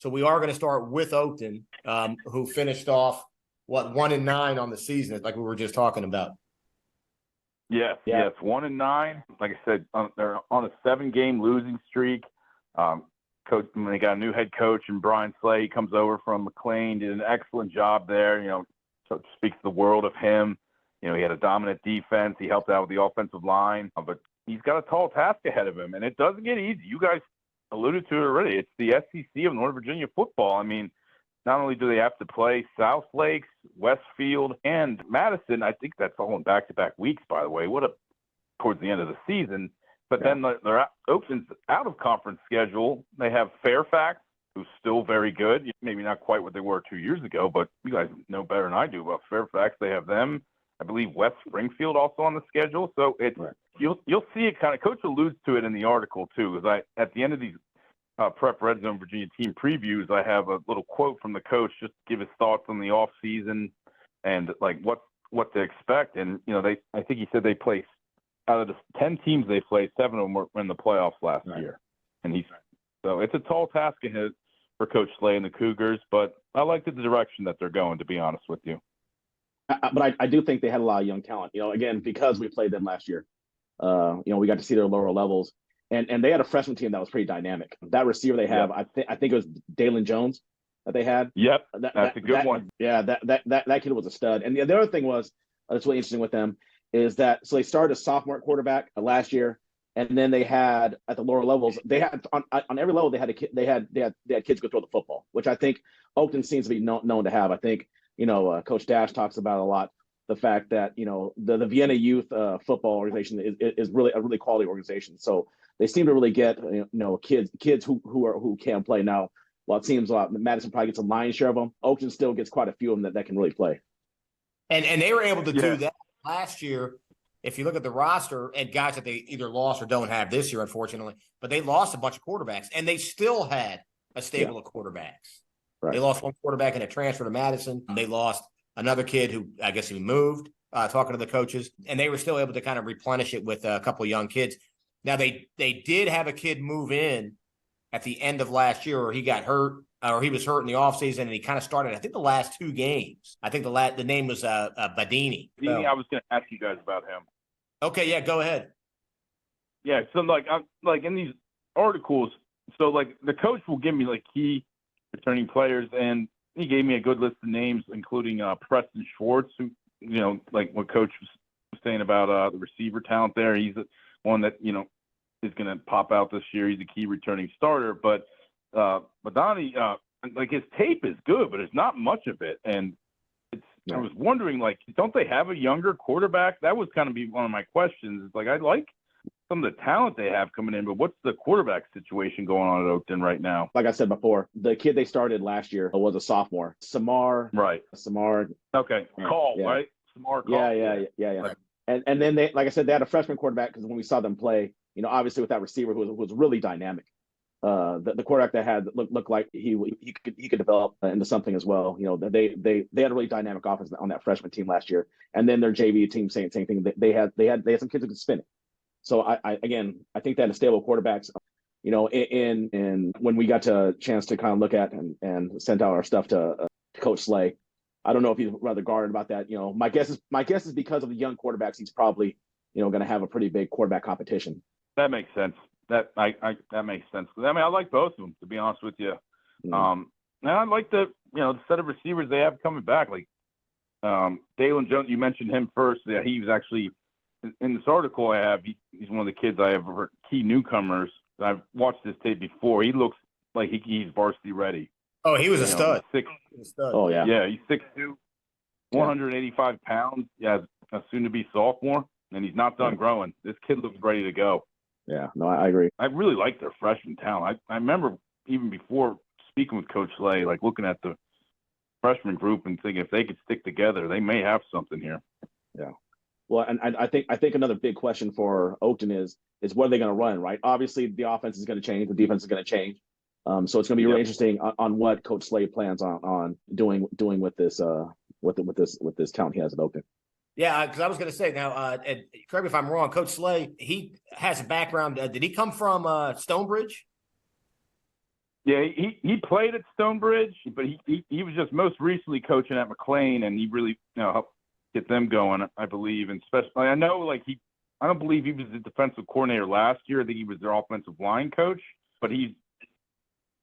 So we are going to start with Oakton, who finished off, 1-9 on the season, like we were just talking about. Yes, 1-9. Like I said, they're on a 7-game losing streak. Coach, when they got a new head coach, and Brian Slay comes over from McLean, did an excellent job there. So speaks the world of him. He had a dominant defense. He helped out with the offensive line, but he's got a tall task ahead of him, and it doesn't get easy. You guys alluded to it already. It's the SEC of Northern Virginia football. I mean, not only do they have to play South Lakes, Westfield, and Madison, I think that's all in back-to-back weeks, by the way. Towards the end of the season. But then they're Oakton's out-of-conference schedule. They have Fairfax, who's still very good. Maybe not quite what they were 2 years ago, but you guys know better than I do about Fairfax. They have them. I believe West Springfield also on the schedule. So it's you'll see it kind of. Coach alludes to it in the article too. Because at the end of these Prep Red Zone Virginia team previews, I have a little quote from the coach just to give his thoughts on the off season and like what to expect. And I think he said they placed out of the 10 teams they played, 7 of them were in the playoffs last year. And so it's a tall task ahead for Coach Slay and the Cougars, but I like the direction that they're going, to be honest with you. But I do think they had a lot of young talent, again, because we played them last year. We got to see their lower levels. And they had a freshman team that was pretty dynamic. That receiver they have, I think it was Dalen Jones that they had. Yep, that's a good one. Yeah, that kid was a stud. And the other thing was, that's really interesting with them, is that so they started a sophomore quarterback last year, and then they had at the lower levels, they had on every level they had kids go throw the football, which I think Oakton seems to be known to have. I think Coach Dash talks about a lot the fact that the Vienna Youth football organization is really a really quality organization. So they seem to really get kids who can play. Now, while it seems Madison probably gets a lion's share of them, Oakton still gets quite a few of them that can really play. And they were able to do that last year. If you look at the roster and guys that they either lost or don't have this year, unfortunately, but they lost a bunch of quarterbacks, and they still had a stable of quarterbacks. Right. They lost one quarterback in a transfer to Madison. They lost another kid who I guess he moved, talking to the coaches, and they were still able to kind of replenish it with a couple of young kids. Now, they did have a kid move in at the end of last year, or he got hurt, or he was hurt in the offseason, and he kind of started, I think, the last 2 games. I think the name was Badini. Badini, I was going to ask you guys about him. Okay, yeah, go ahead. Yeah, so like in these articles, so like the coach will give me like key returning players, and he gave me a good list of names, including Preston Schwartz, who like what Coach was saying about the receiver talent there. He's one that is going to pop out this year. He's a key returning starter, but Badani, like his tape is good, but it's not much of it, and I was wondering, like, don't they have a younger quarterback? That was kind of be one of my questions. It's like, I like some of the talent they have coming in, but what's the quarterback situation going on at Oakton right now? Like I said before, the kid they started last year was a sophomore. Samar. Right. Samar. Okay. Call, right? Samar Call. Yeah. Right. And then they, like I said, they had a freshman quarterback because when we saw them play, obviously with that receiver who was really dynamic. The quarterback that had looked like he could develop into something as well. They had a really dynamic offense on that freshman team last year, and then their JV team same thing. They had some kids who could spin it. So I think that a stable quarterbacks, in when we got a chance to kind of look at and sent out our stuff to Coach Slay, I don't know if he's rather guarded about that. My guess is because of the young quarterbacks, he's probably going to have a pretty big quarterback competition. That makes sense. That makes sense. I mean, I like both of them, to be honest with you. And I like the set of receivers they have coming back. Like Dalen Jones, you mentioned him first. Yeah, he was actually in this article I have. He's one of the kids I have key newcomers. I've watched this tape before. He looks like he's varsity ready. Oh, he was a stud. Oh yeah. Yeah, he's 6'2", 185 pounds. Yeah, a soon-to-be sophomore, and he's not done growing. This kid looks ready to go. Yeah, no, I agree. I really like their freshman talent. I remember even before speaking with Coach Slay, like looking at the freshman group and thinking if they could stick together, they may have something here. Yeah. Well, and I think another big question for Oakton is what are they going to run, right? Obviously, the offense is going to change, the defense is going to change. So it's going to be really interesting on what Coach Slay plans on doing with this with this talent he has at Oakton. Yeah, because I was going to say now, and correct me if I'm wrong, Coach Slay, he has a background. Did he come from Stonebridge? Yeah, he played at Stonebridge, but he was just most recently coaching at McLean, and he really helped get them going, I believe. And especially, I know like I don't believe he was the defensive coordinator last year. I think he was their offensive line coach, but he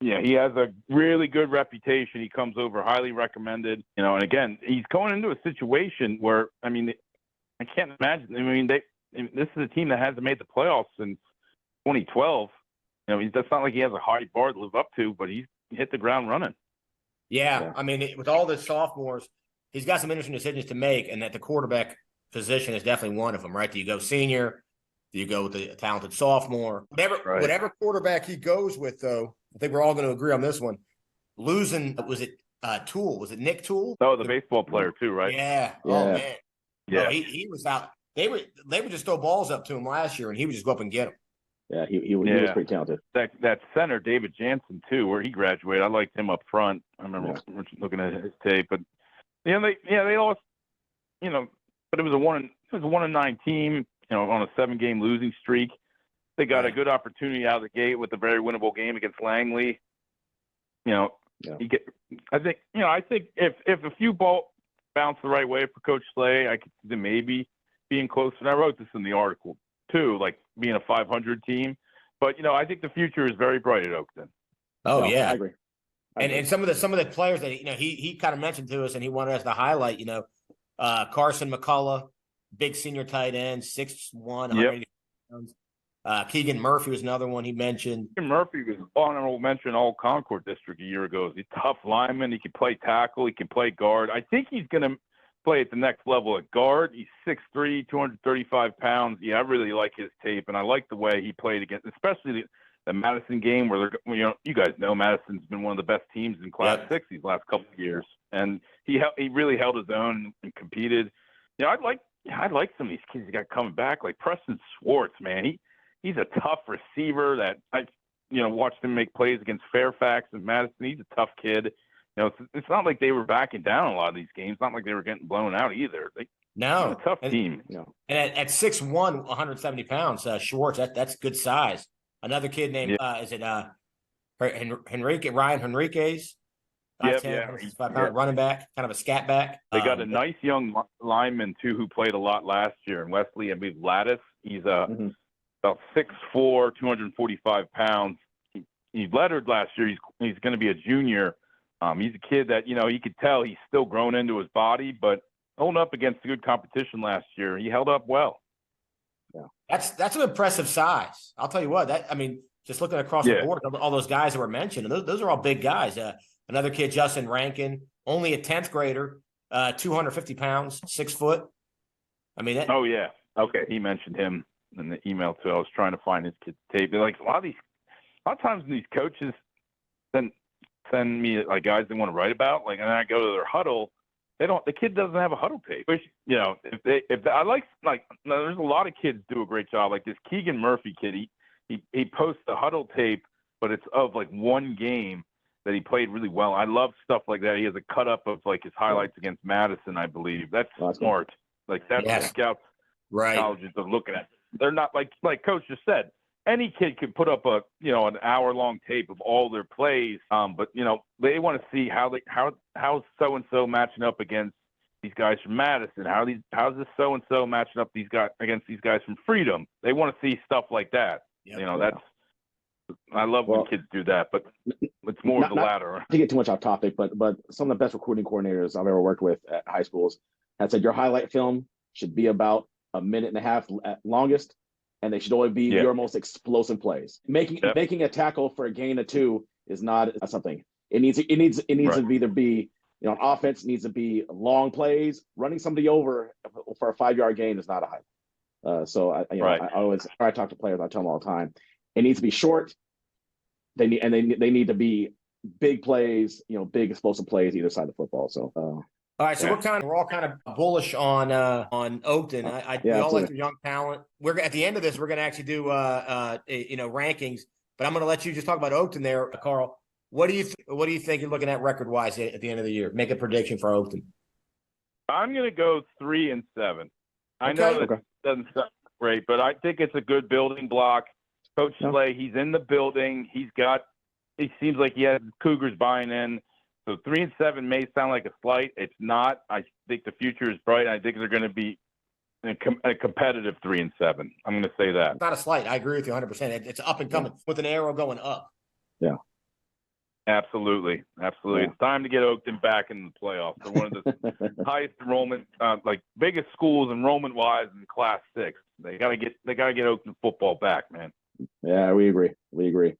has a really good reputation. He comes over highly recommended, and again, he's going into a situation where, I mean, I can't imagine. I mean, this is a team that hasn't made the playoffs since 2012. That's not like he has a high bar to live up to, but he's hit the ground running. Yeah. I mean, with all the sophomores, he's got some interesting decisions to make, and that the quarterback position is definitely one of them, right? Do you go senior? Do you go with the talented sophomore? Whatever quarterback he goes with, though, I think we're all going to agree on this one. Losing, was it Toole? Was it Nick Toole? Oh, the baseball player too, right? Yeah. Oh, man. Yeah. Oh, he was out. They would just throw balls up to him last year, and he would just go up and get them. Yeah, he was pretty talented. That center, David Jansen, too, where he graduated, I liked him up front. I remember looking at his tape, but they lost, but it was a 1-9 team, on a 7-game losing streak. They got a good opportunity out of the gate with a very winnable game against Langley. I think if a few balls bounce the right way for Coach Slay, I could see them maybe being close. And I wrote this in the article too, like being a 500 team. But I think the future is very bright at Oakton. Oh yeah, I agree. And some of the players that he kind of mentioned to us, and he wanted us to highlight. Carson McCullough, big senior tight end, 6'1", 180 pounds. Keegan Murphy was another one he mentioned. Keegan Murphy was honorable mention all Concord District a year ago. He's a tough lineman. He can play tackle. He can play guard. I think he's going to play at the next level at guard. He's 6'3", 235 pounds. Yeah, I really like his tape, and I like the way he played against, especially the Madison game where you guys know Madison's been one of the best teams in Class 6 these last couple of years, and he really held his own and competed. I like some of these kids he got coming back, like Preston Swartz, man. He's a tough receiver that I watched him make plays against Fairfax and Madison. He's a tough kid. It's not like they were backing down a lot of these games. Not like they were getting blown out either. They're a tough team. And at 6'1", 170 pounds, Schwartz, that's good size. Another kid named Ryan Henriquez? He's running back, kind of a scat back. They got a nice young lineman too who played a lot last year in Wesley. I believe Lattice. He's about 6'4", 245 pounds. He lettered last year. He's going to be a junior. He's a kid that you could tell he's still grown into his body, but holding up against good competition last year, he held up well. Yeah, that's an impressive size. I'll tell you what. Just looking across the board, all those guys that were mentioned, and those are all big guys. Another kid, Justin Rankin, only a 10th grader, 250 pounds, 6 foot. Oh yeah, okay. He mentioned him in the email too. I was trying to find his kid's tape. They're like a lot of times these coaches send me like guys they want to write about, and then I go to their huddle. The kid doesn't have a huddle tape. Which, there's a lot of kids do a great job. Like this Keegan Murphy kid, he posts the huddle tape, but it's of like one game that he played really well. I love stuff like that. He has a cut up of like his highlights against Madison, I believe. That's smart. Like that's what scouts colleges are looking at. They're not like Coach just said. Any kid could put up an hour-long tape of all their plays, but they want to see how's so and so matching up against these guys from Madison. How's this so and so matching up against these guys from Freedom? They want to see stuff like that. I love when kids do that, but it's more of the latter. Not to get too much off topic, but some of the best recruiting coordinators I've ever worked with at high schools have said your highlight film should be about a minute and a half at longest. And they should only be your most explosive plays. Making a tackle for a gain of 2 is not something. It needs to either be on offense. Needs to be long plays. Running somebody over for a 5-yard gain is not a high. I always try to talk to players. I tell them all the time. It needs to be short. They need to be big plays. Big explosive plays either side of the football. So. All right, so we're all kind of bullish on Oakton. We all like the young talent. We're at the end of this. We're going to actually do rankings, but I'm going to let you just talk about Oakton there, Carl. What do you think you're looking at record wise at the end of the year? Make a prediction for Oakton. I'm going to go 3-7. I know that doesn't sound great, but I think it's a good building block. Coach Slay, he's in the building. He's got it seems like he has Cougars buying in. So 3-7 may sound like a slight. It's not. I think the future is bright. I think they're going to be a competitive 3-7. I'm going to say that. It's not a slight. I agree with you 100%. It's up and coming with an arrow going up. Yeah. Absolutely. Yeah. It's time to get Oakton back in the playoffs. They're one of the highest enrollment, biggest schools enrollment wise in Class 6. They got to get Oakton football back, man. Yeah, we agree.